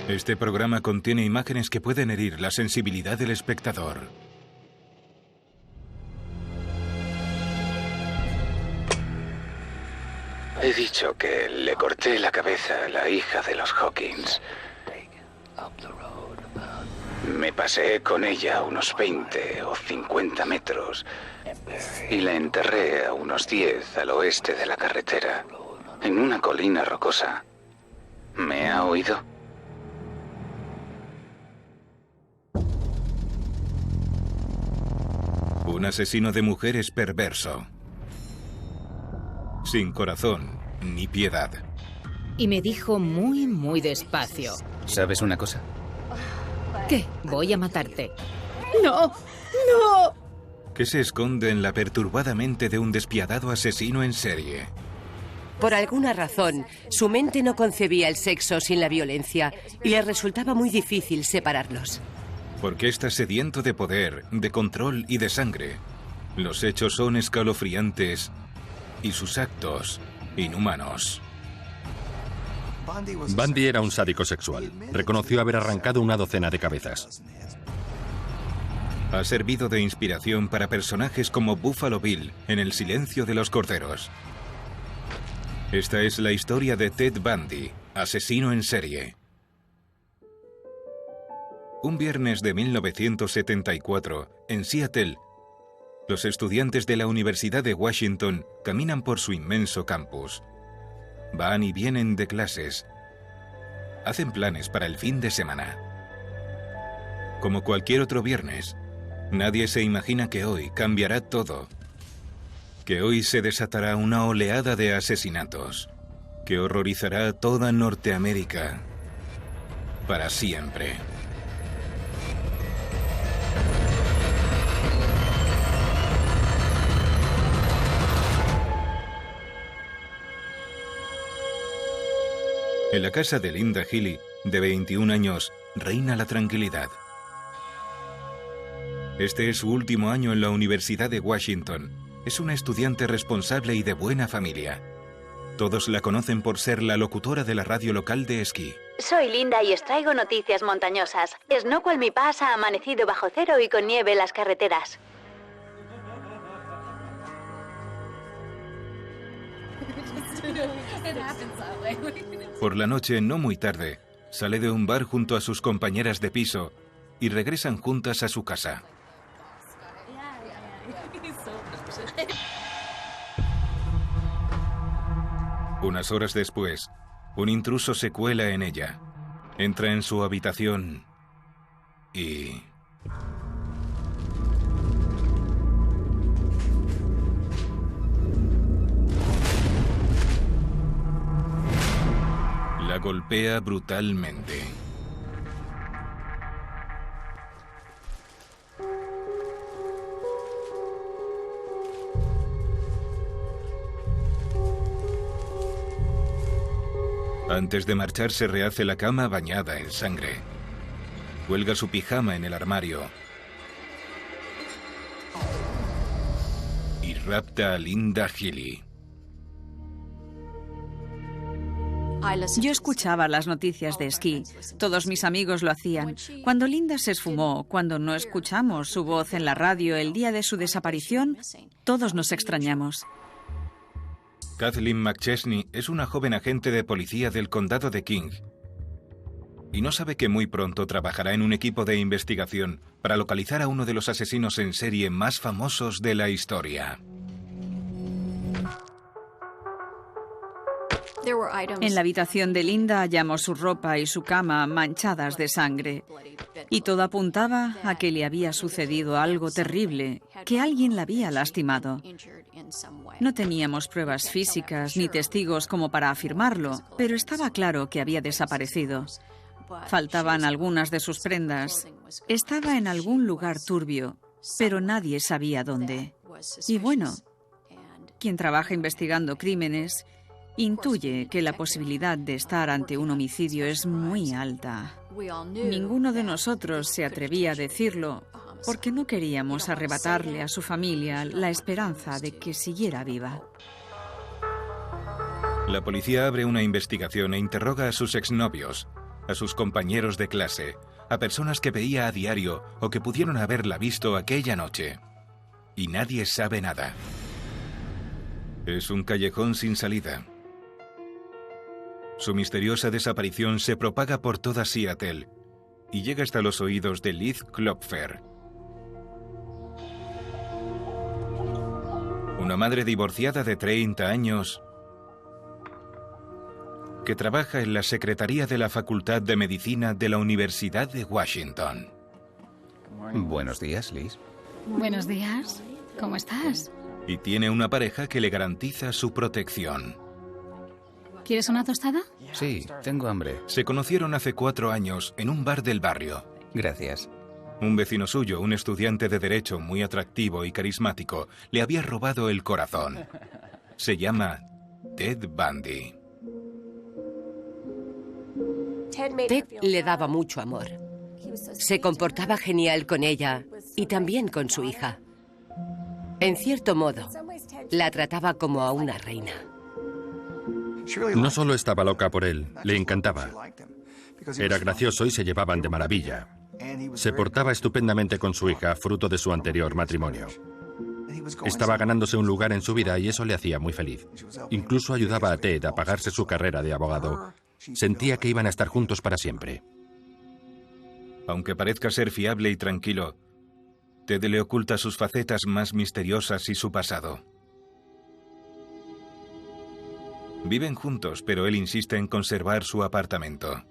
Este programa contiene imágenes que pueden herir la sensibilidad del espectador. He dicho que le corté la cabeza a la hija de los Hawkins. Me pasé con ella unos 20 o 50 metros y la enterré a unos 10 al oeste de la carretera, en una colina rocosa. ¿Me ha oído? Un asesino de mujeres perverso. Sin corazón ni piedad. Y me dijo muy despacio: ¿Sabes una cosa? ¿Qué? Voy a matarte. ¡No! ¡No! ¿Qué se esconde en la perturbada mente de un despiadado asesino en serie? Por alguna razón, su mente no concebía el sexo sin la violencia y le resultaba muy difícil separarlos. Porque está sediento de poder, de control y de sangre. Los hechos son escalofriantes y sus actos inhumanos. Bundy era un sádico sexual. Reconoció haber arrancado una docena de cabezas. Ha servido de inspiración para personajes como Buffalo Bill en El silencio de los corderos. Esta es la historia de Ted Bundy, asesino en serie. Un viernes de 1974, en Seattle, los estudiantes de la Universidad de Washington caminan por su inmenso campus. Van y vienen de clases. Hacen planes para el fin de semana. Como cualquier otro viernes, nadie se imagina que hoy cambiará todo. Que hoy se desatará una oleada de asesinatos que horrorizará a toda Norteamérica para siempre. En la casa de Linda Healy, de 21 años, reina la tranquilidad. Este es su último año en la Universidad de Washington. Es una estudiante responsable y de buena familia. Todos la conocen por ser la locutora de la radio local de esquí. Soy Linda y os traigo noticias montañosas. Snoqualmie Mi Pass ha amanecido bajo cero y con nieve en las carreteras. Por la noche, no muy tarde, sale de un bar junto a sus compañeras de piso y regresan juntas a su casa. Unas horas después, un intruso se cuela en ella. Entra en su habitación y... la golpea brutalmente. Antes de marcharse rehace la cama bañada en sangre. Cuelga su pijama en el armario. Y rapta a Linda Healy. Yo escuchaba las noticias de esquí. Todos mis amigos lo hacían. Cuando Linda se esfumó, cuando no escuchamos su voz en la radio el día de su desaparición, todos nos extrañamos. Kathleen McChesney es una joven agente de policía del condado de King. Y no sabe que muy pronto trabajará en un equipo de investigación para localizar a uno de los asesinos en serie más famosos de la historia. En la habitación de Linda hallamos su ropa y su cama manchadas de sangre. Y todo apuntaba a que le había sucedido algo terrible, que alguien la había lastimado. No teníamos pruebas físicas ni testigos como para afirmarlo, pero estaba claro que había desaparecido. Faltaban algunas de sus prendas. Estaba en algún lugar turbio, pero nadie sabía dónde. Y bueno, quien trabaja investigando crímenes intuye que la posibilidad de estar ante un homicidio es muy alta. Ninguno de nosotros se atrevía a decirlo porque no queríamos arrebatarle a su familia la esperanza de que siguiera viva. La policía abre una investigación e interroga a sus exnovios. a sus compañeros de clase, a personas que veía a diario o que pudieron haberla visto aquella noche. Y nadie sabe nada. Es un callejón sin salida. Su misteriosa desaparición se propaga por toda Seattle y llega hasta los oídos de Liz Klopfer, una madre divorciada de 30 años que trabaja en la secretaría de la Facultad de Medicina de la Universidad de Washington. Buenos días, Liz. Buenos días. ¿Cómo estás? Y tiene una pareja que le garantiza su protección. ¿Quieres una tostada? Sí, tengo hambre. Se conocieron hace 4 años en un bar del barrio. Gracias. Un vecino suyo, un estudiante de Derecho muy atractivo y carismático, le había robado el corazón. Se llama Ted Bundy. Ted le daba mucho amor. Se comportaba genial con ella y también con su hija. En cierto modo, la trataba como a una reina. No solo estaba loca por él, le encantaba. Era gracioso y se llevaban de maravilla. Se portaba estupendamente con su hija, fruto de su anterior matrimonio. Estaba ganándose un lugar en su vida y eso le hacía muy feliz. Incluso ayudaba a Ted a pagarse su carrera de abogado. Sentía que iban a estar juntos para siempre. Aunque parezca ser fiable y tranquilo, Ted le oculta sus facetas más misteriosas y su pasado. Viven juntos, pero él insiste en conservar su apartamento.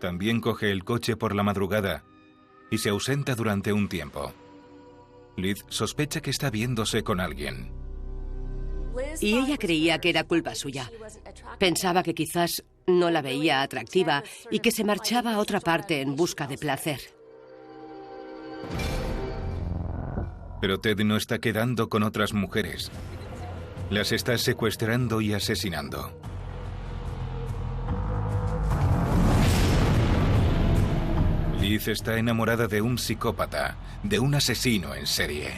También coge el coche por la madrugada y se ausenta durante un tiempo. Liz sospecha que está viéndose con alguien. Y ella creía que era culpa suya. Pensaba que quizás no la veía atractiva y que se marchaba a otra parte en busca de placer. Pero Ted no está quedando con otras mujeres. Las está secuestrando y asesinando. Liz está enamorada de un psicópata, de un asesino en serie.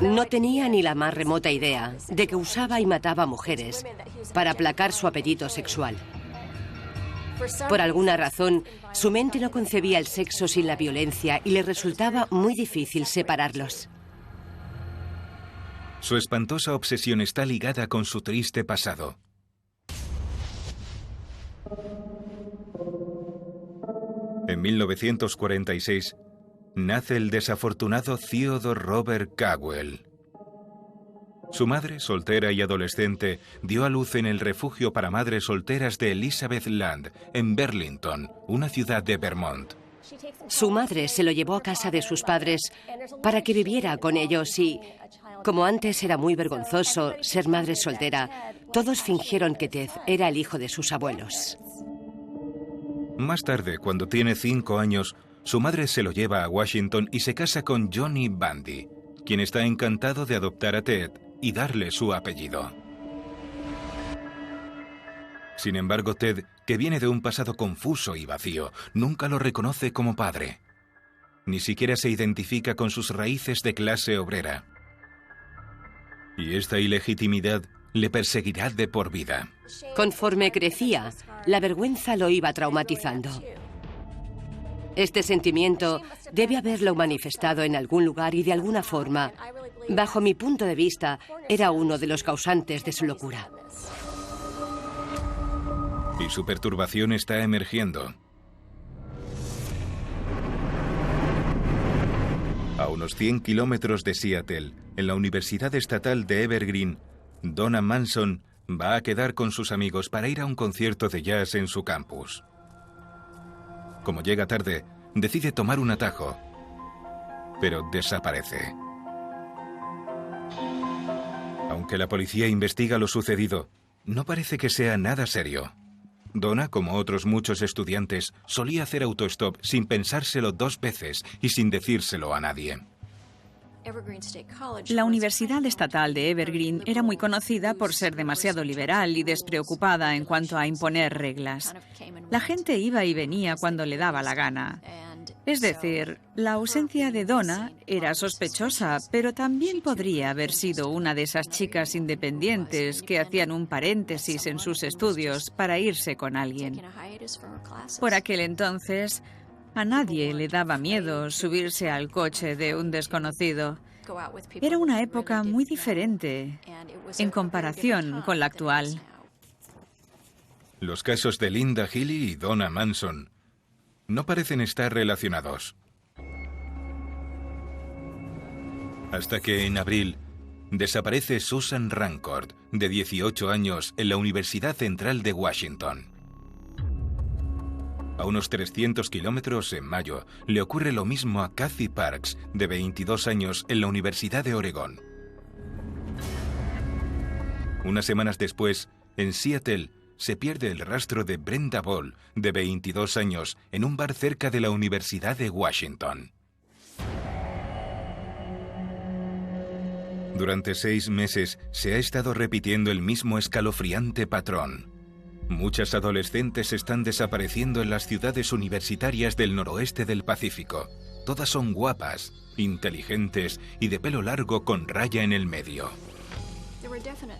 No tenía ni la más remota idea de que usaba y mataba mujeres para aplacar su apetito sexual. Por alguna razón, su mente no concebía el sexo sin la violencia y le resultaba muy difícil separarlos. Su espantosa obsesión está ligada con su triste pasado. En 1946, nace el desafortunado Theodore Robert Cowell. Su madre, soltera y adolescente, dio a luz en el refugio para madres solteras de Elizabeth Land, en Burlington, una ciudad de Vermont. Su madre se lo llevó a casa de sus padres para que viviera con ellos y, como antes era muy vergonzoso ser madre soltera, todos fingieron que Ted era el hijo de sus abuelos. Más tarde, cuando tiene 5 años, su madre se lo lleva a Washington y se casa con Johnny Bundy, quien está encantado de adoptar a Ted y darle su apellido. Sin embargo, Ted, que viene de un pasado confuso y vacío, nunca lo reconoce como padre. Ni siquiera se identifica con sus raíces de clase obrera. Y esta ilegitimidad le perseguirá de por vida. Conforme crecía, la vergüenza lo iba traumatizando. Este sentimiento debe haberlo manifestado en algún lugar y de alguna forma, bajo mi punto de vista, era uno de los causantes de su locura. Y su perturbación está emergiendo. A unos 100 kilómetros de Seattle, en la Universidad Estatal de Evergreen, Donna Manson va a quedar con sus amigos para ir a un concierto de jazz en su campus. Como llega tarde, decide tomar un atajo, pero desaparece. Aunque la policía investiga lo sucedido, no parece que sea nada serio. Donna, como otros muchos estudiantes, solía hacer autostop sin pensárselo 2 veces y sin decírselo a nadie. La Universidad Estatal de Evergreen era muy conocida por ser demasiado liberal y despreocupada en cuanto a imponer reglas. La gente iba y venía cuando le daba la gana. Es decir, la ausencia de Donna era sospechosa, pero también podría haber sido una de esas chicas independientes que hacían un paréntesis en sus estudios para irse con alguien. Por aquel entonces, a nadie le daba miedo subirse al coche de un desconocido. Era una época muy diferente en comparación con la actual. Los casos de Linda Healy y Donna Manson no parecen estar relacionados. Hasta que en abril desaparece Susan Rancourt, de 18 años, en la Universidad Central de Washington. A unos 300 kilómetros, en mayo, le ocurre lo mismo a Kathy Parks, de 22 años, en la Universidad de Oregón. Unas semanas después, en Seattle, se pierde el rastro de Brenda Ball, de 22 años, en un bar cerca de la Universidad de Washington. Durante 6 meses se ha estado repitiendo el mismo escalofriante patrón. Muchas adolescentes están desapareciendo en las ciudades universitarias del noroeste del Pacífico. Todas son guapas, inteligentes y de pelo largo con raya en el medio.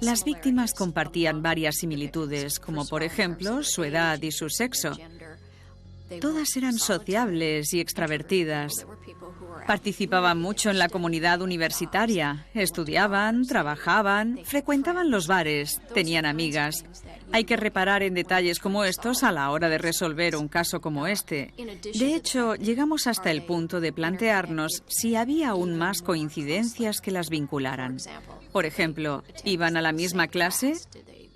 Las víctimas compartían varias similitudes, como por ejemplo su edad y su sexo. Todas eran sociables y extravertidas. Participaban mucho en la comunidad universitaria, estudiaban, trabajaban, frecuentaban los bares, tenían amigas. Hay que reparar en detalles como estos a la hora de resolver un caso como este. De hecho, llegamos hasta el punto de plantearnos si había aún más coincidencias que las vincularan. Por ejemplo, ¿iban a la misma clase?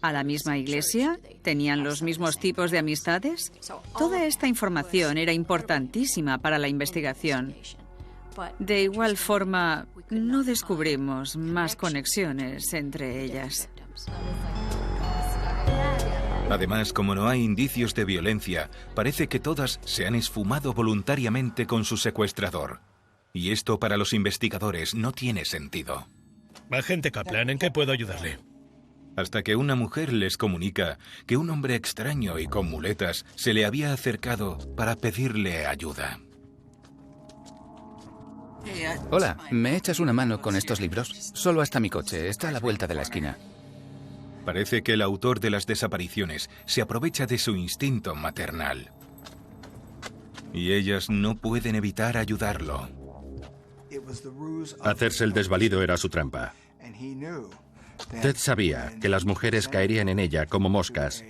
¿A la misma iglesia? ¿Tenían los mismos tipos de amistades? Toda esta información era importantísima para la investigación. De igual forma, no descubrimos más conexiones entre ellas. Además, como no hay indicios de violencia, parece que todas se han esfumado voluntariamente con su secuestrador. Y esto para los investigadores no tiene sentido. Agente Kaplan, ¿en qué puedo ayudarle? Hasta que una mujer les comunica que un hombre extraño y con muletas se le había acercado para pedirle ayuda. Hola, ¿me echas una mano con estos libros? Solo hasta mi coche, está a la vuelta de la esquina. Parece que el autor de las desapariciones se aprovecha de su instinto maternal. Y ellas no pueden evitar ayudarlo. Hacerse el desvalido era su trampa. Ted sabía que las mujeres caerían en ella como moscas,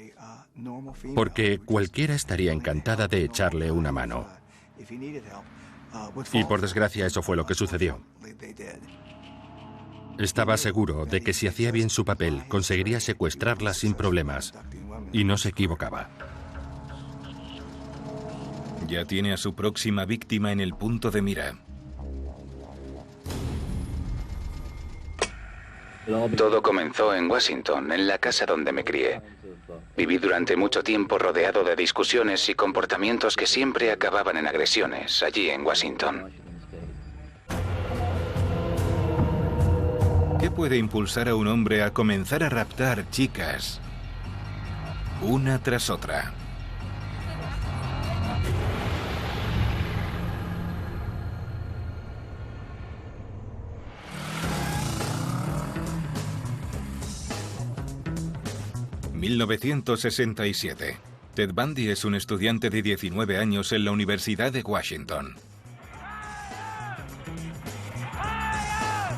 porque cualquiera estaría encantada de echarle una mano. Y por desgracia eso fue lo que sucedió. Estaba seguro de que si hacía bien su papel, conseguiría secuestrarla sin problemas. Y no se equivocaba. Ya tiene a su próxima víctima en el punto de mira. Todo comenzó en Washington, en la casa donde me crié. Viví durante mucho tiempo rodeado de discusiones y comportamientos que siempre acababan en agresiones, allí en Washington. ¿Qué puede impulsar a un hombre a comenzar a raptar chicas una tras otra? ...1967... Ted Bundy es un estudiante de 19 años en la Universidad de Washington.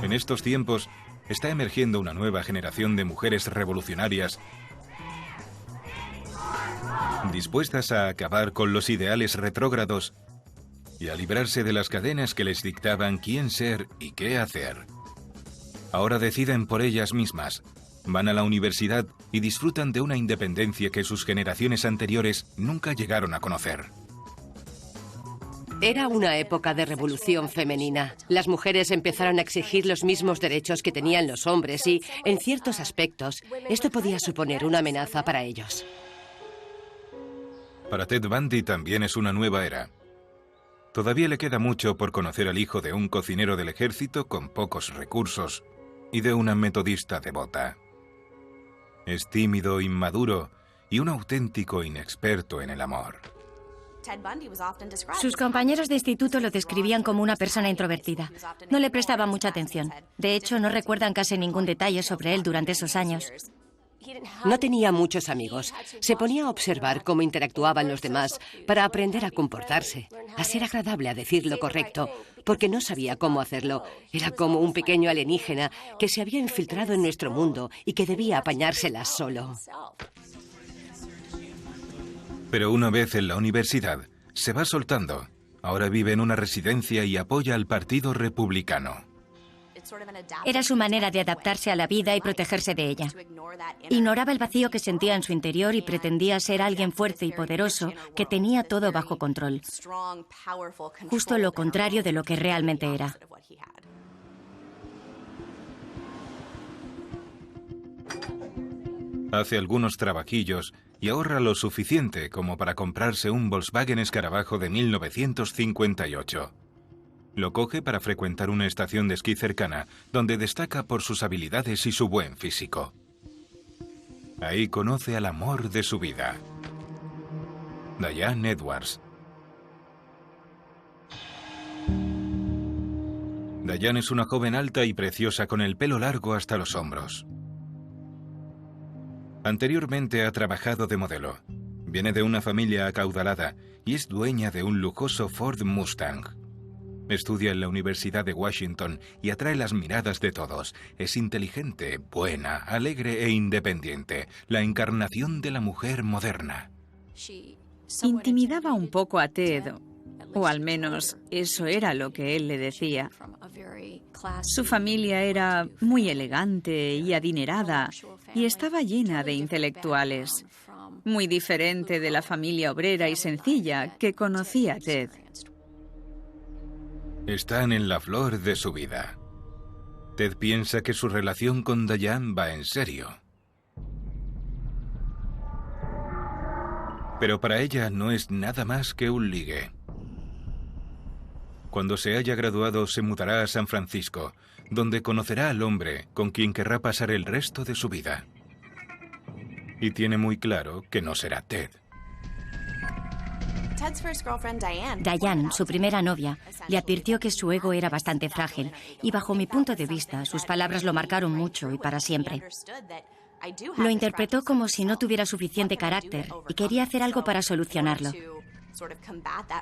En estos tiempos está emergiendo una nueva generación de mujeres revolucionarias dispuestas a acabar con los ideales retrógrados y a librarse de las cadenas que les dictaban quién ser y qué hacer. Ahora deciden por ellas mismas. Van a la universidad y disfrutan de una independencia que sus generaciones anteriores nunca llegaron a conocer. Era una época de revolución femenina. Las mujeres empezaron a exigir los mismos derechos que tenían los hombres y, en ciertos aspectos, esto podía suponer una amenaza para ellos. Para Ted Bundy también es una nueva era. Todavía le queda mucho por conocer al hijo de un cocinero del ejército con pocos recursos y de una metodista devota. Es tímido, inmaduro y un auténtico inexperto en el amor. Sus compañeros de instituto lo describían como una persona introvertida. No le prestaban mucha atención. De hecho, no recuerdan casi ningún detalle sobre él durante esos años. No tenía muchos amigos. Se ponía a observar cómo interactuaban los demás para aprender a comportarse, a ser agradable, a decir lo correcto, porque no sabía cómo hacerlo. Era como un pequeño alienígena que se había infiltrado en nuestro mundo y que debía apañárselas solo. Pero una vez en la universidad, se va soltando. Ahora vive en una residencia y apoya al Partido Republicano. Era su manera de adaptarse a la vida y protegerse de ella. Ignoraba el vacío que sentía en su interior y pretendía ser alguien fuerte y poderoso que tenía todo bajo control. Justo lo contrario de lo que realmente era. Hace algunos trabajillos y ahorra lo suficiente como para comprarse un Volkswagen Escarabajo de 1958. Lo coge para frecuentar una estación de esquí cercana, donde destaca por sus habilidades y su buen físico. Ahí conoce al amor de su vida, Diane Edwards. Diane es una joven alta y preciosa con el pelo largo hasta los hombros. Anteriormente ha trabajado de modelo. Viene de una familia acaudalada y es dueña de un lujoso Ford Mustang. Estudia en la Universidad de Washington y atrae las miradas de todos. Es inteligente, buena, alegre e independiente. La encarnación de la mujer moderna. Intimidaba un poco a Ted, o al menos eso era lo que él le decía. Su familia era muy elegante y adinerada y estaba llena de intelectuales, muy diferente de la familia obrera y sencilla que conocía Ted. Están en la flor de su vida. Ted piensa que su relación con Diane va en serio. Pero para ella no es nada más que un ligue. Cuando se haya graduado, se mudará a San Francisco, donde conocerá al hombre con quien querrá pasar el resto de su vida. Y tiene muy claro que no será Ted. Diane, su primera novia, le advirtió que su ego era bastante frágil y bajo mi punto de vista, sus palabras lo marcaron mucho y para siempre. Lo interpretó como si no tuviera suficiente carácter y quería hacer algo para solucionarlo.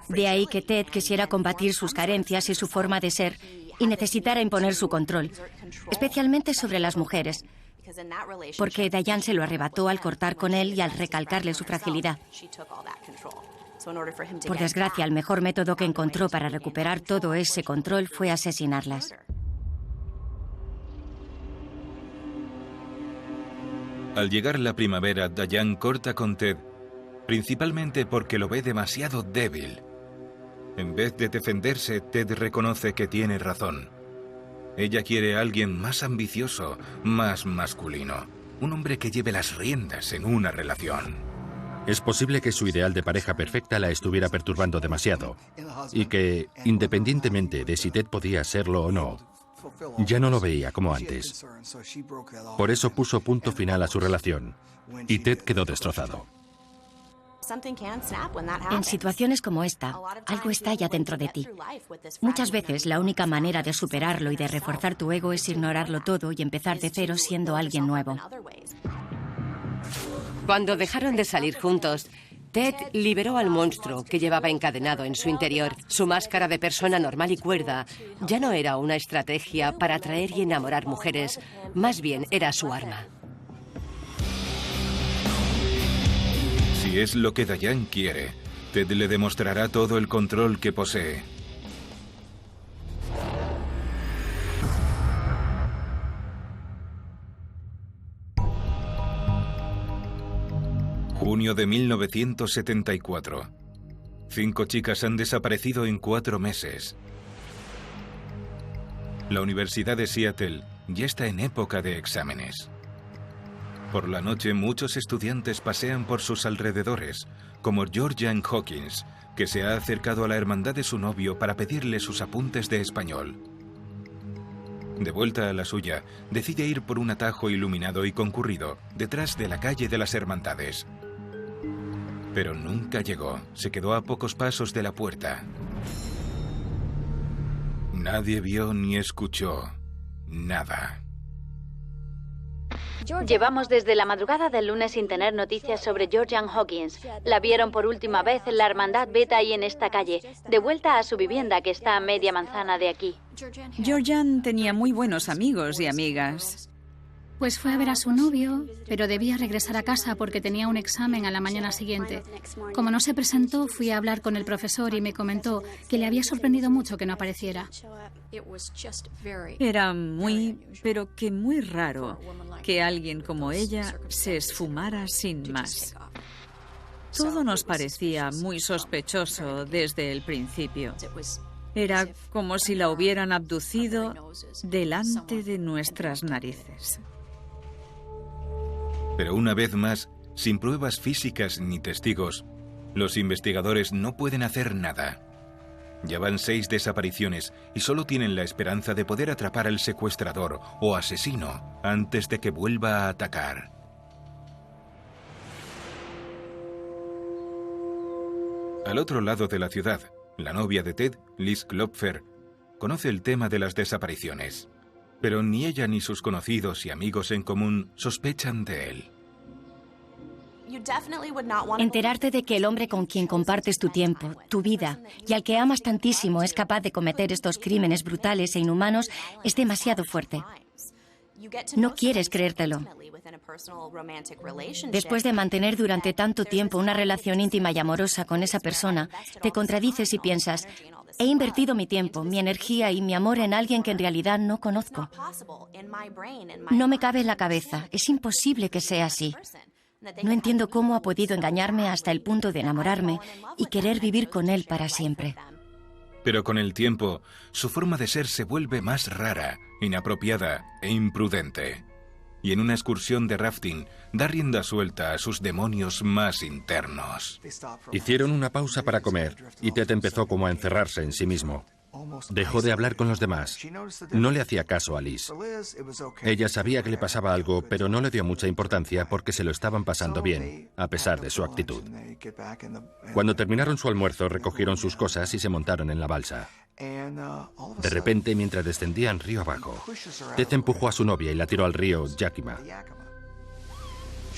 De ahí que Ted quisiera combatir sus carencias y su forma de ser y necesitara imponer su control, especialmente sobre las mujeres, porque Diane se lo arrebató al cortar con él y al recalcarle su fragilidad. Por desgracia, el mejor método que encontró para recuperar todo ese control fue asesinarlas. Al llegar la primavera, Diane corta con Ted, principalmente porque lo ve demasiado débil. En vez de defenderse, Ted reconoce que tiene razón. Ella quiere a alguien más ambicioso, más masculino. Un hombre que lleve las riendas en una relación. Es posible que su ideal de pareja perfecta la estuviera perturbando demasiado y que, independientemente de si Ted podía serlo o no, ya no lo veía como antes. Por eso puso punto final a su relación y Ted quedó destrozado. En situaciones como esta, algo estalla dentro de ti. Muchas veces la única manera de superarlo y de reforzar tu ego es ignorarlo todo y empezar de cero siendo alguien nuevo. Cuando dejaron de salir juntos, Ted liberó al monstruo que llevaba encadenado en su interior. Su máscara de persona normal y cuerda ya no era una estrategia para atraer y enamorar mujeres, más bien era su arma. Si es lo que Diane quiere, Ted le demostrará todo el control que posee. Junio de 1974. 5 chicas han desaparecido en 4 meses. La Universidad de Seattle ya está en época de exámenes. Por la noche, muchos estudiantes pasean por sus alrededores, como Georgian Hawkins, que se ha acercado a la hermandad de su novio para pedirle sus apuntes de español. De vuelta a la suya, decide ir por un atajo iluminado y concurrido, detrás de la calle de las Hermandades. Pero nunca llegó. Se quedó a pocos pasos de la puerta. Nadie vio ni escuchó nada. Llevamos desde la madrugada del lunes sin tener noticias sobre Georgian Hawkins. La vieron por última vez en la Hermandad Beta y en esta calle, de vuelta a su vivienda que está a media manzana de aquí. Georgian tenía muy buenos amigos y amigas. Pues fue a ver a su novio, pero debía regresar a casa porque tenía un examen a la mañana siguiente. Como no se presentó, fui a hablar con el profesor y me comentó que le había sorprendido mucho que no apareciera. Era pero que muy raro que alguien como ella se esfumara sin más. Todo nos parecía muy sospechoso desde el principio. Era como si la hubieran abducido delante de nuestras narices. Pero una vez más, sin pruebas físicas ni testigos, los investigadores no pueden hacer nada. Ya van 6 desapariciones y solo tienen la esperanza de poder atrapar al secuestrador o asesino antes de que vuelva a atacar. Al otro lado de la ciudad, la novia de Ted, Liz Klopfer, conoce el tema de las desapariciones. Pero ni ella ni sus conocidos y amigos en común sospechan de él. Enterarte de que el hombre con quien compartes tu tiempo, tu vida y al que amas tantísimo es capaz de cometer estos crímenes brutales e inhumanos es demasiado fuerte. No quieres creértelo. Después de mantener durante tanto tiempo una relación íntima y amorosa con esa persona, te contradices y piensas: he invertido mi tiempo, mi energía y mi amor en alguien que en realidad no conozco. No me cabe en la cabeza. Es imposible que sea así. No entiendo cómo ha podido engañarme hasta el punto de enamorarme y querer vivir con él para siempre. Pero con el tiempo, su forma de ser se vuelve más rara, inapropiada e imprudente. Y en una excursión de rafting, da rienda suelta a sus demonios más internos. Hicieron una pausa para comer y Ted empezó como a encerrarse en sí mismo. Dejó de hablar con los demás. No le hacía caso a Liz. Ella sabía que le pasaba algo, pero no le dio mucha importancia porque se lo estaban pasando bien, a pesar de su actitud. Cuando terminaron su almuerzo, recogieron sus cosas y se montaron en la balsa. De repente, mientras descendían río abajo, Ted empujó a su novia y la tiró al río Yakima.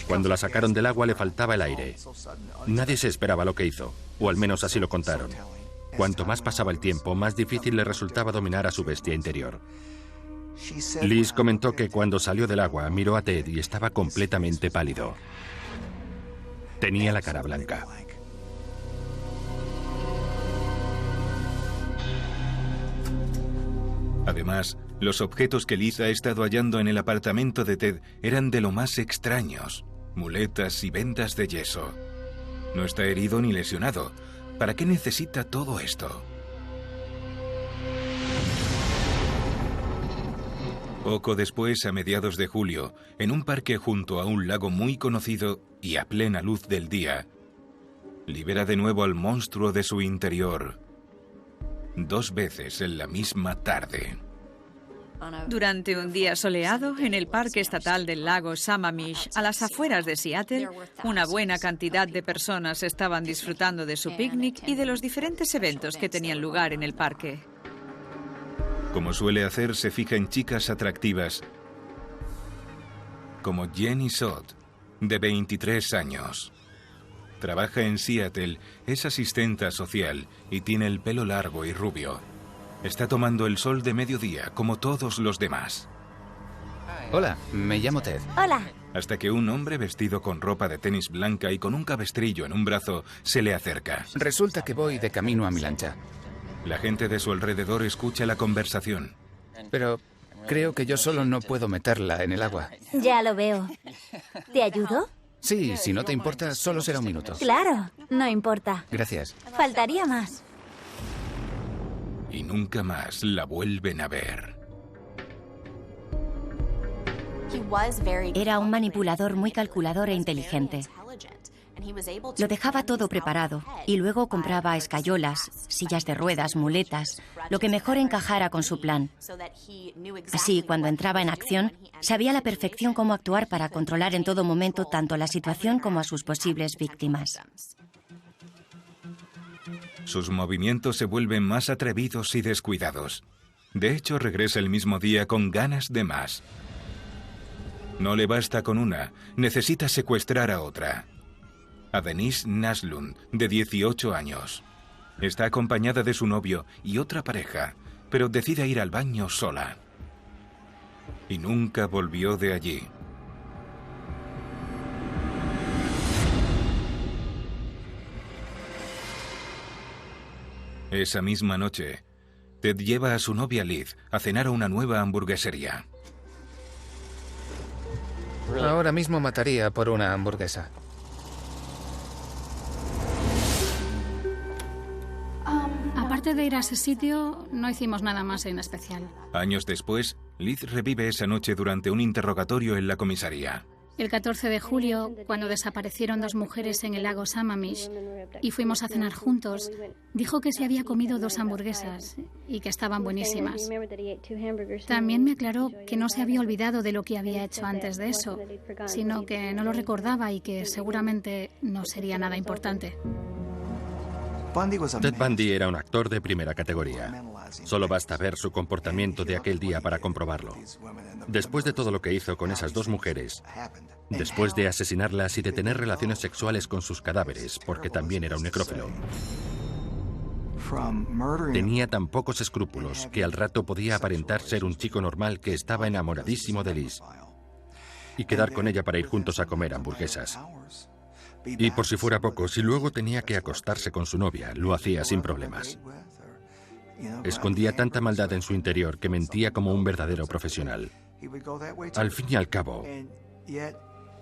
Cuando la sacaron del agua le faltaba el aire. Nadie se esperaba lo que hizo, o al menos así lo contaron. Cuanto más pasaba el tiempo, más difícil le resultaba dominar a su bestia interior. Liz comentó que cuando salió del agua miró a Ted y estaba completamente pálido. Tenía la cara blanca. Además, los objetos que Liz ha estado hallando en el apartamento de Ted eran de lo más extraños. Muletas y vendas de yeso. No está herido ni lesionado. ¿Para qué necesita todo esto? Poco después, a mediados de julio, en un parque junto a un lago muy conocido y a plena luz del día, libera de nuevo al monstruo de su interior. 2 veces en la misma tarde. Durante un día soleado, en el Parque Estatal del Lago Sammamish, a las afueras de Seattle, una buena cantidad de personas estaban disfrutando de su picnic y de los diferentes eventos que tenían lugar en el parque. Como suele hacer, se fija en chicas atractivas, como Jenny Sott, de 23 años. Trabaja en Seattle, es asistenta social y tiene el pelo largo y rubio. Está tomando el sol de mediodía, como todos los demás. Hola, me llamo Ted. Hola. Hasta que un hombre vestido con ropa de tenis blanca y con un cabestrillo en un brazo se le acerca. Resulta que voy de camino a mi lancha. La gente de su alrededor escucha la conversación. Pero creo que yo solo no puedo meterla en el agua. Ya lo veo. ¿Te ayudo? Sí, si no te importa, solo será un minuto. Claro, no importa. Gracias. Faltaría más. Y nunca más la vuelven a ver. Era un manipulador muy calculador e inteligente. Lo dejaba todo preparado y luego compraba escayolas, sillas de ruedas, muletas, lo que mejor encajara con su plan. Así, cuando entraba en acción, sabía a la perfección cómo actuar para controlar en todo momento tanto la situación como a sus posibles víctimas. Sus movimientos se vuelven más atrevidos y descuidados. De hecho, regresa el mismo día con ganas de más. No le basta con una, necesita secuestrar a otra. A Denise Naslund, de 18 años. Está acompañada de su novio y otra pareja, pero decide ir al baño sola. Y nunca volvió de allí. Esa misma noche, Ted lleva a su novia Liz a cenar a una nueva hamburguesería. Ahora mismo mataría por una hamburguesa. Aparte de ir a ese sitio, no hicimos nada más en especial. Años después, Liz revive esa noche durante un interrogatorio en la comisaría. El 14 de julio, cuando desaparecieron 2 mujeres en el lago Sammamish y fuimos a cenar juntos, dijo que se había comido 2 hamburguesas y que estaban buenísimas. También me aclaró que no se había olvidado de lo que había hecho antes de eso, sino que no lo recordaba y que seguramente no sería nada importante. Ted Bundy era un actor de primera categoría. Solo basta ver su comportamiento de aquel día para comprobarlo. Después de todo lo que hizo con esas 2 mujeres, después de asesinarlas y de tener relaciones sexuales con sus cadáveres, porque también era un necrófilo, tenía tan pocos escrúpulos que al rato podía aparentar ser un chico normal que estaba enamoradísimo de Liz y quedar con ella para ir juntos a comer hamburguesas. Y por si fuera poco, si luego tenía que acostarse con su novia, lo hacía sin problemas. Escondía tanta maldad en su interior que mentía como un verdadero profesional. Al fin y al cabo,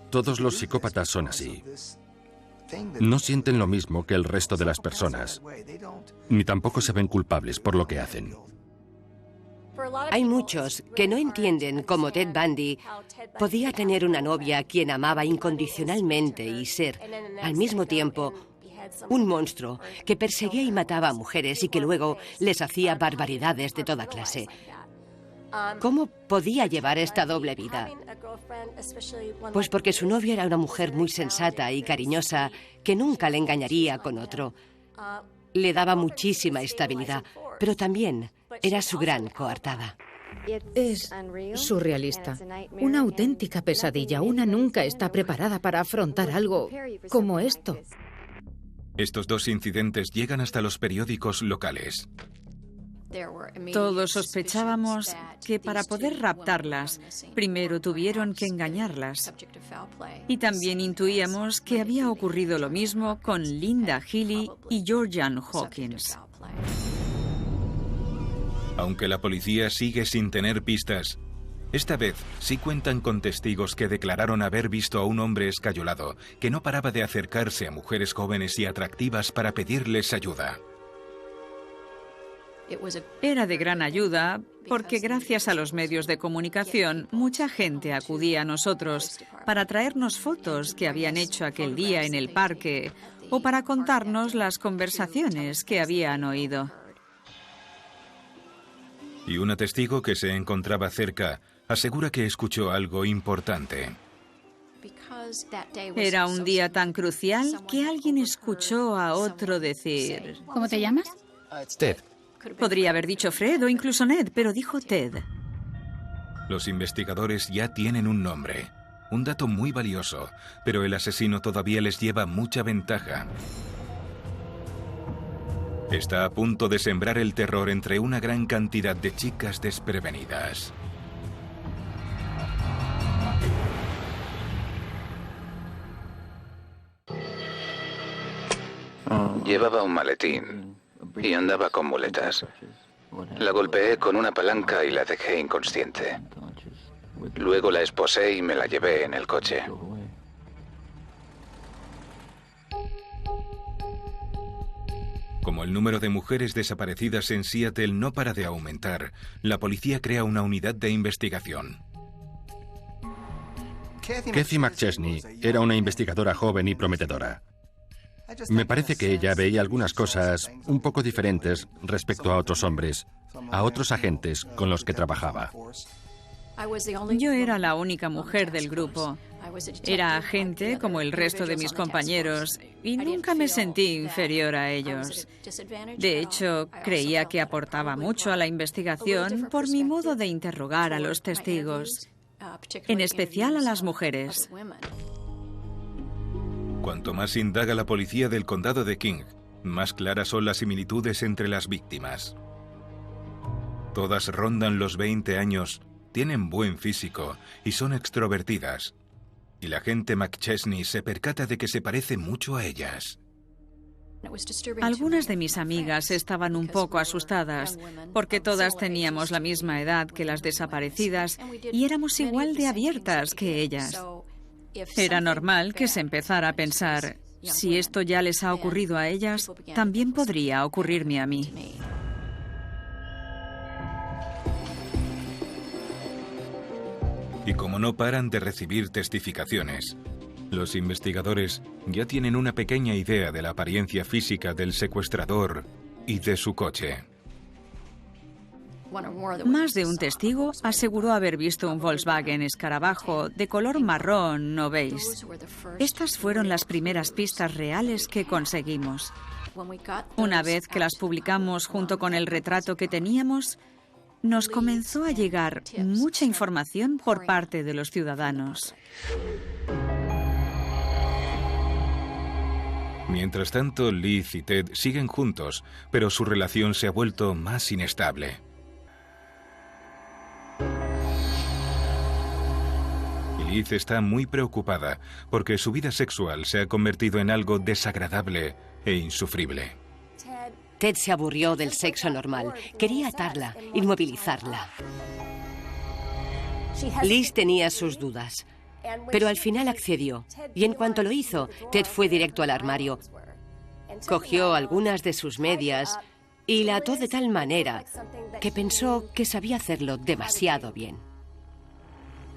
todos los psicópatas son así. No sienten lo mismo que el resto de las personas, ni tampoco se ven culpables por lo que hacen. Hay muchos que no entienden cómo Ted Bundy podía tener una novia a quien amaba incondicionalmente y ser, al mismo tiempo, un monstruo que perseguía y mataba a mujeres y que luego les hacía barbaridades de toda clase. ¿Cómo podía llevar esta doble vida? Pues porque su novia era una mujer muy sensata y cariñosa que nunca le engañaría con otro. Le daba muchísima estabilidad, pero también era su gran coartada. Es surrealista. Una auténtica pesadilla. Una nunca está preparada para afrontar algo como esto. Estos 2 incidentes llegan hasta los periódicos locales. Todos sospechábamos que para poder raptarlas, primero tuvieron que engañarlas. Y también intuíamos que había ocurrido lo mismo con Linda Healy y Georgianne Hawkins. Aunque la policía sigue sin tener pistas, esta vez sí cuentan con testigos que declararon haber visto a un hombre escayolado que no paraba de acercarse a mujeres jóvenes y atractivas para pedirles ayuda. Era de gran ayuda porque gracias a los medios de comunicación mucha gente acudía a nosotros para traernos fotos que habían hecho aquel día en el parque o para contarnos las conversaciones que habían oído. Y una testigo que se encontraba cerca asegura que escuchó algo importante. Era un día tan crucial que alguien escuchó a otro decir... ¿Cómo te llamas? Ted. Podría haber dicho Fred o incluso Ned, pero dijo Ted. Los investigadores ya tienen un nombre, un dato muy valioso, pero el asesino todavía les lleva mucha ventaja. Está a punto de sembrar el terror entre una gran cantidad de chicas desprevenidas. Llevaba un maletín y andaba con muletas. La golpeé con una palanca y la dejé inconsciente. Luego la esposé y me la llevé en el coche. Como el número de mujeres desaparecidas en Seattle no para de aumentar, la policía crea una unidad de investigación. Kathy McChesney era una investigadora joven y prometedora. Me parece que ella veía algunas cosas un poco diferentes respecto a otros hombres, a otros agentes con los que trabajaba. Yo era la única mujer del grupo Era agente como el resto de mis compañeros y nunca me sentí inferior a ellos. De hecho, creía que aportaba mucho a la investigación por mi modo de interrogar a los testigos, en especial a las mujeres. Cuanto más indaga la policía del condado de King, más claras son las similitudes entre las víctimas. Todas rondan los 20 años, tienen buen físico y son extrovertidas. Y la agente McChesney se percata de que se parece mucho a ellas. Algunas de mis amigas estaban un poco asustadas porque todas teníamos la misma edad que las desaparecidas y éramos igual de abiertas que ellas. Era normal que se empezara a pensar, si esto ya les ha ocurrido a ellas, también podría ocurrirme a mí. Y como no paran de recibir testificaciones, los investigadores ya tienen una pequeña idea de la apariencia física del secuestrador y de su coche. Más de un testigo aseguró haber visto un Volkswagen Escarabajo de color marrón o beige. Estas fueron las primeras pistas reales que conseguimos. Una vez que las publicamos junto con el retrato que teníamos, nos comenzó a llegar mucha información por parte de los ciudadanos. Mientras tanto, Liz y Ted siguen juntos, pero su relación se ha vuelto más inestable. Liz está muy preocupada porque su vida sexual se ha convertido en algo desagradable e insufrible. Ted se aburrió del sexo normal. Quería atarla, inmovilizarla. Liz tenía sus dudas, pero al final accedió. Y en cuanto lo hizo, Ted fue directo al armario. Cogió algunas de sus medias y la ató de tal manera que pensó que sabía hacerlo demasiado bien.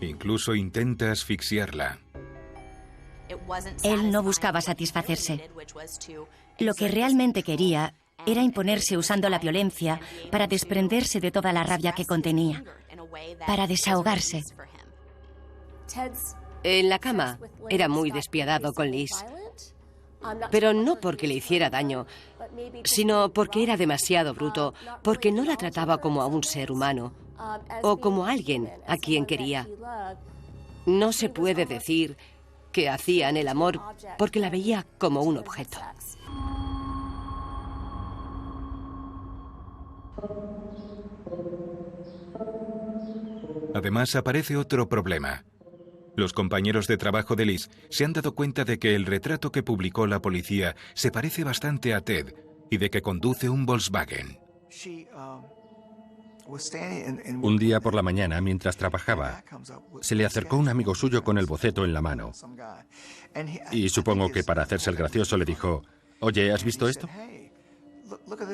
Incluso intenta asfixiarla. Él no buscaba satisfacerse. Lo que realmente quería era imponerse usando la violencia para desprenderse de toda la rabia que contenía, para desahogarse. En la cama era muy despiadado con Liz, pero no porque le hiciera daño, sino porque era demasiado bruto, porque no la trataba como a un ser humano o como a alguien a quien quería. No se puede decir que hacían el amor porque la veía como un objeto. Además, aparece otro problema. Los compañeros de trabajo de Liz se han dado cuenta de que el retrato que publicó la policía se parece bastante a Ted y de que conduce un Volkswagen. Un día por la mañana, mientras trabajaba, se le acercó un amigo suyo con el boceto en la mano. Y supongo que para hacerse el gracioso le dijo, «Oye, ¿has visto esto?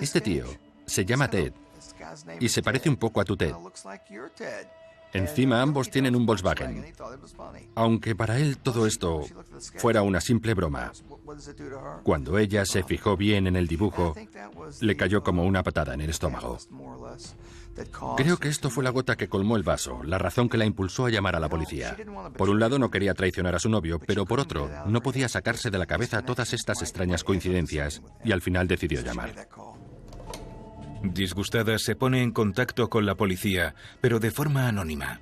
Este tío se llama Ted y se parece un poco a tu Ted. Encima ambos tienen un Volkswagen». Aunque para él todo esto fuera una simple broma, cuando ella se fijó bien en el dibujo, le cayó como una patada en el estómago. Creo que esto fue la gota que colmó el vaso, la razón que la impulsó a llamar a la policía. Por un lado no quería traicionar a su novio, pero por otro no podía sacarse de la cabeza todas estas extrañas coincidencias y al final decidió llamar. Disgustada, se pone en contacto con la policía, pero de forma anónima.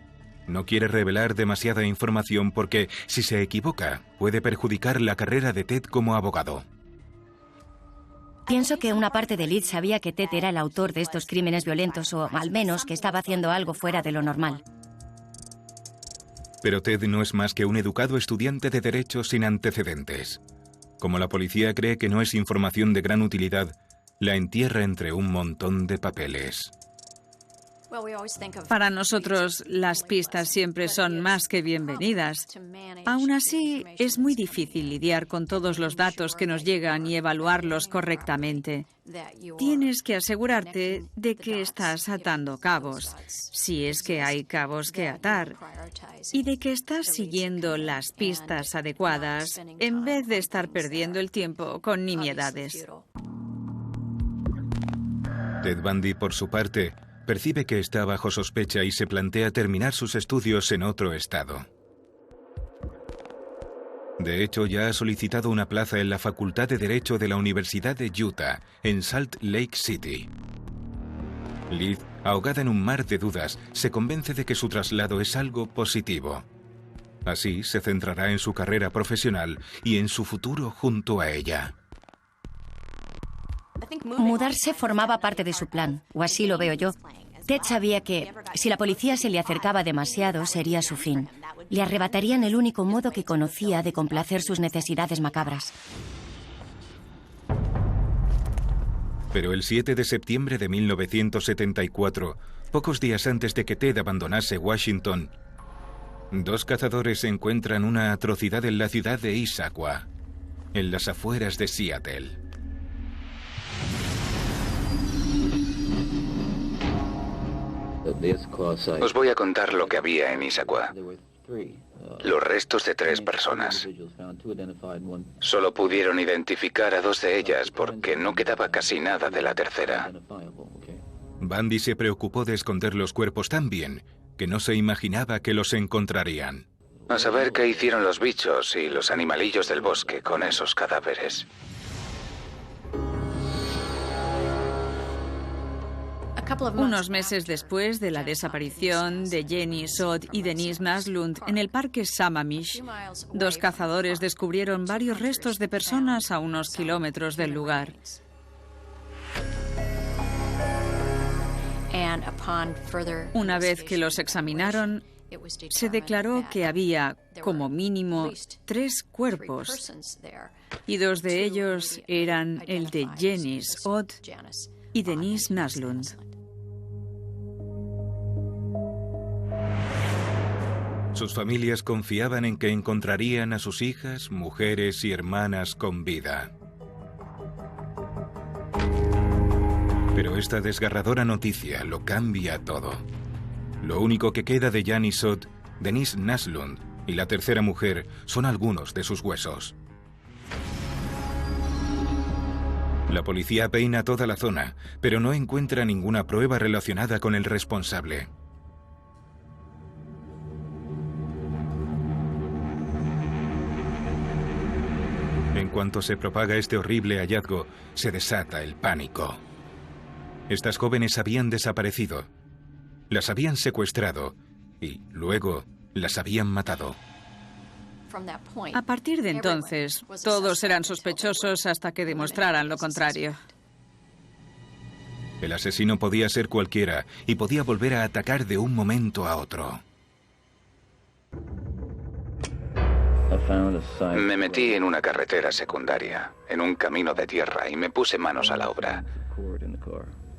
No quiere revelar demasiada información porque, si se equivoca, puede perjudicar la carrera de Ted como abogado. Pienso que una parte de Liz sabía que Ted era el autor de estos crímenes violentos o, al menos, que estaba haciendo algo fuera de lo normal. Pero Ted no es más que un educado estudiante de Derecho sin antecedentes. Como la policía cree que no es información de gran utilidad, la entierra entre un montón de papeles. Para nosotros, las pistas siempre son más que bienvenidas. Aún así, es muy difícil lidiar con todos los datos que nos llegan y evaluarlos correctamente. Tienes que asegurarte de que estás atando cabos, si es que hay cabos que atar, y de que estás siguiendo las pistas adecuadas en vez de estar perdiendo el tiempo con nimiedades. Ted Bundy, por su parte, percibe que está bajo sospecha y se plantea terminar sus estudios en otro estado. De hecho, ya ha solicitado una plaza en la Facultad de Derecho de la Universidad de Utah, en Salt Lake City. Liz, ahogada en un mar de dudas, se convence de que su traslado es algo positivo. Así se centrará en su carrera profesional y en su futuro junto a ella. Mudarse formaba parte de su plan, o así lo veo yo. Ted sabía que, si la policía se le acercaba demasiado, sería su fin. Le arrebatarían el único modo que conocía de complacer sus necesidades macabras. Pero el 7 de septiembre de 1974, pocos días antes de que Ted abandonase Washington, dos cazadores encuentran una atrocidad en la ciudad de Issaquah, en las afueras de Seattle. Os voy a contar lo que había en Issaquah. Los restos de 3 personas. Solo pudieron identificar a 2 de ellas porque no quedaba casi nada de la tercera. Bundy se preocupó de esconder los cuerpos tan bien que no se imaginaba que los encontrarían. A saber qué hicieron los bichos y los animalillos del bosque con esos cadáveres. Unos meses después de la desaparición de Jenny Sod y Denise Naslund en el parque Sammamish, 2 cazadores descubrieron varios restos de personas a unos kilómetros del lugar. Una vez que los examinaron, se declaró que había, como mínimo, 3 cuerpos, y 2 de ellos eran el de Jenny Sod y Denise Naslund. Sus familias confiaban en que encontrarían a sus hijas, mujeres y hermanas con vida. Pero esta desgarradora noticia lo cambia todo. Lo único que queda de Jenny Sod, Denise Naslund y la tercera mujer son algunos de sus huesos. La policía peina toda la zona, pero no encuentra ninguna prueba relacionada con el responsable. En cuanto se propaga este horrible hallazgo, se desata el pánico. Estas jóvenes habían desaparecido, las habían secuestrado y luego las habían matado. A partir de entonces, todos eran sospechosos hasta que demostraran lo contrario. El asesino podía ser cualquiera y podía volver a atacar de un momento a otro. Me metí en una carretera secundaria, en un camino de tierra, y me puse manos a la obra.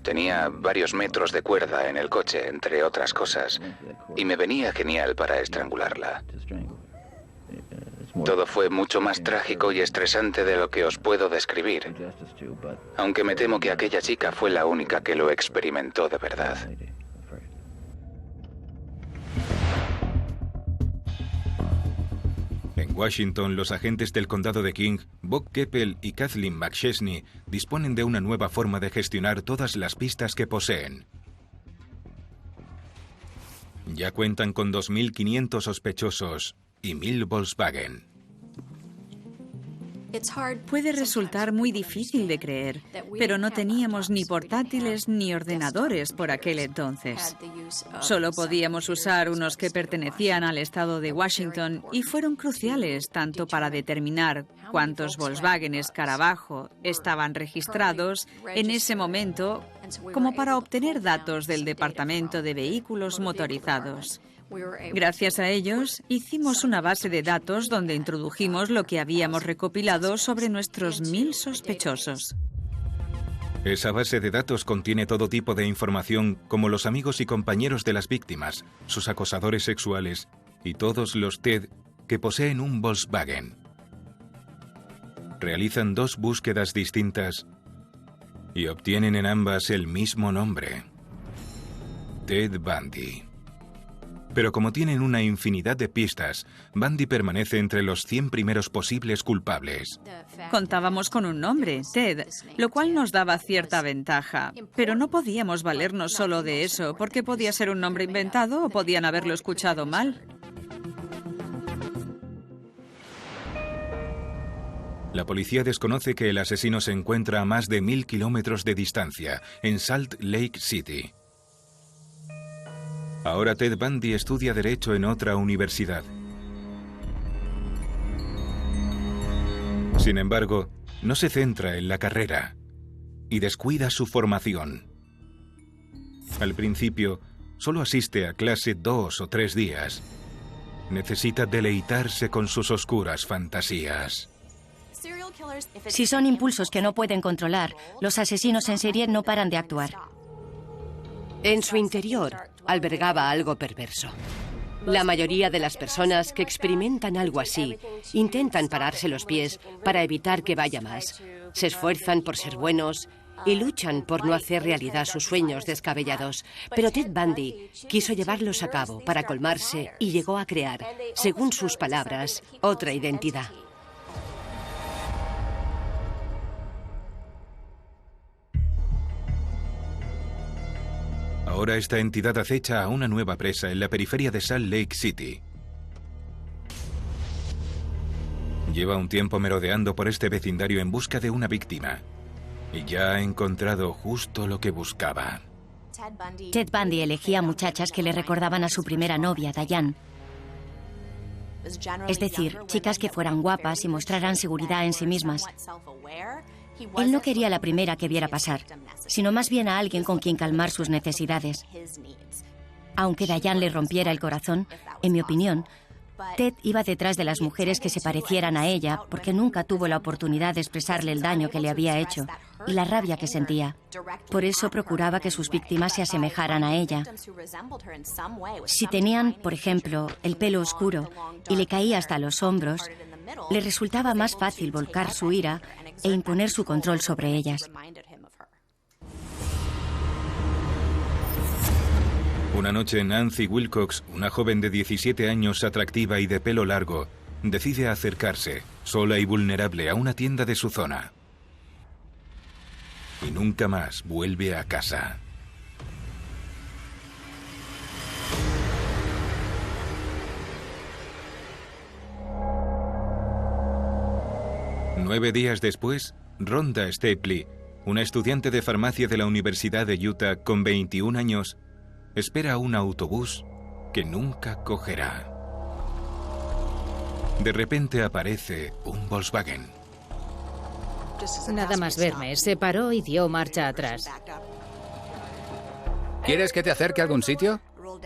Tenía varios metros de cuerda en el coche, entre otras cosas, y me venía genial para estrangularla. Todo fue mucho más trágico y estresante de lo que os puedo describir, aunque me temo que aquella chica fue la única que lo experimentó de verdad. En Washington, los agentes del condado de King, Bob Keppel y Kathleen McChesney, disponen de una nueva forma de gestionar todas las pistas que poseen. Ya cuentan con 2.500 sospechosos y 1.000 Volkswagen. Puede resultar muy difícil de creer, pero no teníamos ni portátiles ni ordenadores por aquel entonces. Solo podíamos usar unos que pertenecían al estado de Washington y fueron cruciales tanto para determinar cuántos Volkswagen Escarabajo estaban registrados en ese momento como para obtener datos del Departamento de Vehículos Motorizados. Gracias a ellos, hicimos una base de datos donde introdujimos lo que habíamos recopilado sobre nuestros 1.000 sospechosos. Esa base de datos contiene todo tipo de información, como los amigos y compañeros de las víctimas, sus acosadores sexuales y todos los TED que poseen un Volkswagen. Realizan 2 búsquedas distintas y obtienen en ambas el mismo nombre: Ted Bundy. Pero como tienen una infinidad de pistas, Bundy permanece entre los 100 primeros posibles culpables. Contábamos con un nombre, Ted, lo cual nos daba cierta ventaja. Pero no podíamos valernos solo de eso, porque podía ser un nombre inventado o podían haberlo escuchado mal. La policía desconoce que el asesino se encuentra a más de 1000 kilómetros de distancia, en Salt Lake City. Ahora Ted Bundy estudia Derecho en otra universidad. Sin embargo, no se centra en la carrera y descuida su formación. Al principio, solo asiste a clase 2 o 3 días. Necesita deleitarse con sus oscuras fantasías. Si son impulsos que no pueden controlar, los asesinos en serie no paran de actuar. En su interior albergaba algo perverso. La mayoría de las personas que experimentan algo así intentan pararse los pies para evitar que vaya más. Se esfuerzan por ser buenos y luchan por no hacer realidad sus sueños descabellados. Pero Ted Bundy quiso llevarlos a cabo para colmarse y llegó a crear, según sus palabras, otra identidad. Ahora esta entidad acecha a una nueva presa en la periferia de Salt Lake City. Lleva un tiempo merodeando por este vecindario en busca de una víctima. Y ya ha encontrado justo lo que buscaba. Ted Bundy elegía muchachas que le recordaban a su primera novia, Diane. Es decir, chicas que fueran guapas y mostraran seguridad en sí mismas. Él no quería la primera que viera pasar, sino más bien a alguien con quien calmar sus necesidades. Aunque Diane le rompiera el corazón, en mi opinión, Ted iba detrás de las mujeres que se parecieran a ella porque nunca tuvo la oportunidad de expresarle el daño que le había hecho y la rabia que sentía. Por eso procuraba que sus víctimas se asemejaran a ella. Si tenían, por ejemplo, el pelo oscuro y le caía hasta los hombros, le resultaba más fácil volcar su ira e imponer su control sobre ellas. Una noche, Nancy Wilcox, una joven de 17 años, atractiva y de pelo largo, decide acercarse, sola y vulnerable, a una tienda de su zona. Y nunca más vuelve a casa. Nueve días después, Rhonda Stapley, una estudiante de farmacia de la Universidad de Utah con 21 años, espera un autobús que nunca cogerá. De repente aparece un Volkswagen. Nada más verme, se paró y dio marcha atrás. ¿Quieres que te acerque a algún sitio?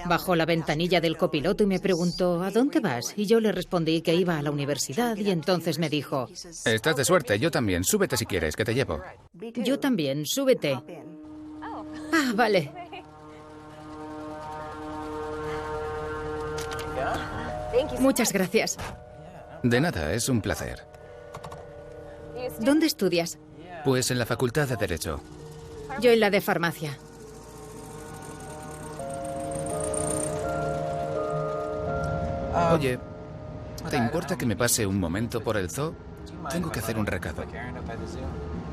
Bajó la ventanilla del copiloto y me preguntó, ¿a dónde vas? Y yo le respondí que iba a la universidad y entonces me dijo, Estás de suerte, yo también. Súbete si quieres, que te llevo. Yo también, súbete. Ah, vale. Muchas gracias. De nada, es un placer. ¿Dónde estudias? Pues en la Facultad de Derecho. Yo en la de farmacia. Oye, ¿te importa que me pase un momento por el zoo? Tengo que hacer un recado.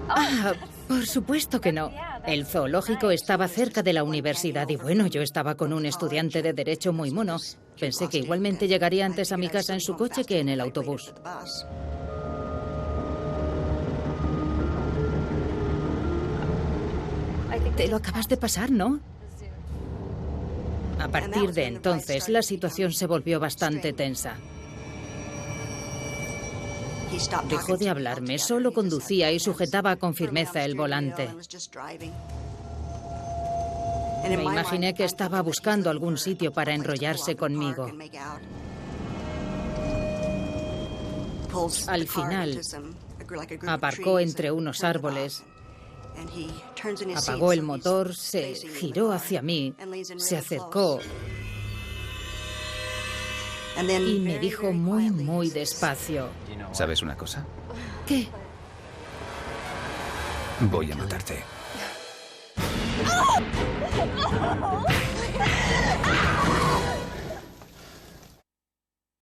Ah, por supuesto que no. El zoológico estaba cerca de la universidad y bueno, yo estaba con un estudiante de Derecho muy mono. Pensé que igualmente llegaría antes a mi casa en su coche que en el autobús. Te lo acabas de pasar, ¿no? A partir de entonces, la situación se volvió bastante tensa. Dejó de hablarme, solo conducía y sujetaba con firmeza el volante. Me imaginé que estaba buscando algún sitio para enrollarse conmigo. Al final, aparcó entre unos árboles, apagó el motor, se giró hacia mí, se acercó y me dijo muy despacio. ¿Sabes una cosa? ¿Qué? Voy a matarte.